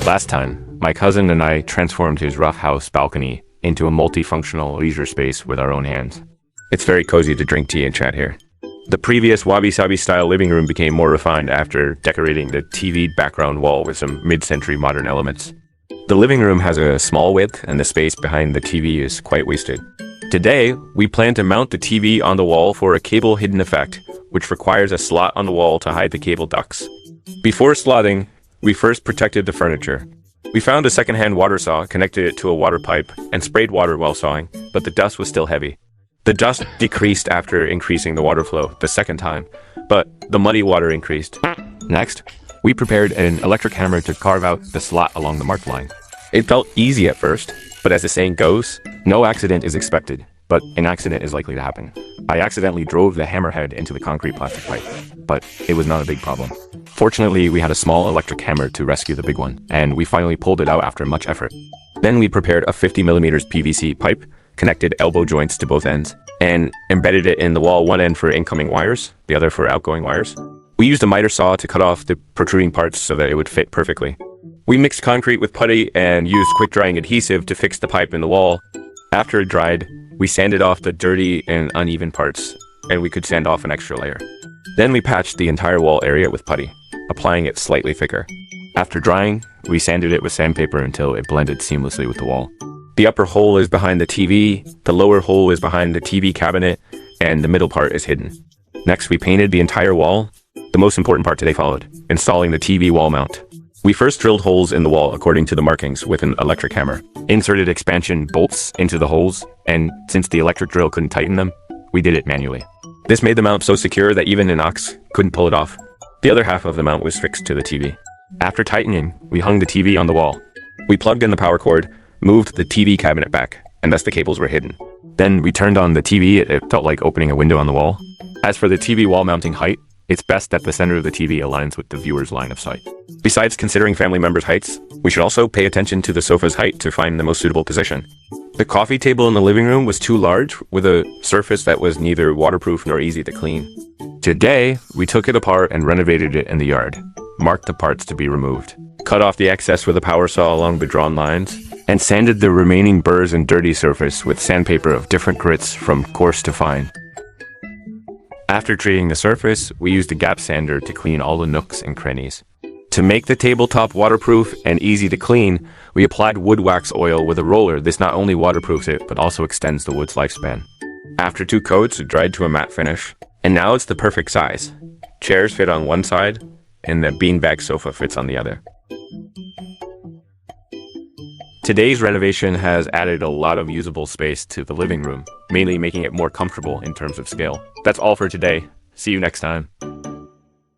Last time, my cousin and I transformed his rough house balcony into a multifunctional leisure space with our own hands. It's very cozy to drink tea and chat here. The previous wabi-sabi style living room became more refined after decorating the TV background wall with some mid-century modern elements. The living room has a small width and the space behind the TV is quite wasted. Today, we plan to mount the TV on the wall for a cable hidden effect, which requires a slot on the wall to hide the cable ducts. Before slotting, we first protected the furniture. We found a second-hand water saw, connected it to a water pipe, and sprayed water while sawing, but the dust was still heavy. The dust decreased after increasing the water flow the second time, but the muddy water increased. Next, we prepared an electric hammer to carve out the slot along the marked line. It felt easy at first, but as the saying goes, no accident is expected, but an accident is likely to happen. I accidentally drove the hammerhead into the concrete plastic pipe, but it was not a big problem. Fortunately, we had a small electric hammer to rescue the big one, and we finally pulled it out after much effort. Then we prepared a 50mm PVC pipe, connected elbow joints to both ends, and embedded it in the wall, one end for incoming wires, the other for outgoing wires. We used a miter saw to cut off the protruding parts so that it would fit perfectly. We mixed concrete with putty and used quick-drying adhesive to fix the pipe in the wall. After it dried, we sanded off the dirty and uneven parts, and we could sand off an extra layer. Then we patched the entire wall area with putty, applying it slightly thicker. After drying, we sanded it with sandpaper until it blended seamlessly with the wall. The upper hole is behind the TV, the lower hole is behind the TV cabinet, and the middle part is hidden. Next, we painted the entire wall. The most important part today followed, installing the TV wall mount. We first drilled holes in the wall according to the markings with an electric hammer, inserted expansion bolts into the holes, and since the electric drill couldn't tighten them, we did it manually. This made the mount so secure that even an ox couldn't pull it off. The other half of the mount was fixed to the TV. After tightening, we hung the TV on the wall. We plugged in the power cord, moved the TV cabinet back, and thus the cables were hidden. Then we turned on the TV. It felt like opening a window on the wall. As for the TV wall mounting height, it's best that the center of the TV aligns with the viewer's line of sight. Besides considering family members' heights, we should also pay attention to the sofa's height to find the most suitable position. The coffee table in the living room was too large, with a surface that was neither waterproof nor easy to clean. Today, we took it apart and renovated it in the yard, marked the parts to be removed, cut off the excess with a power saw along the drawn lines, and sanded the remaining burrs and dirty surface with sandpaper of different grits from coarse to fine. After treating the surface, we used a gap sander to clean all the nooks and crannies. To make the tabletop waterproof and easy to clean, we applied wood wax oil with a roller. This not only waterproofs it, but also extends the wood's lifespan. After 2 coats, it dried to a matte finish. And now it's the perfect size. Chairs fit on one side, and the beanbag sofa fits on the other. Today's renovation has added a lot of usable space to the living room, mainly making it more comfortable in terms of scale. That's all for today. See you next time.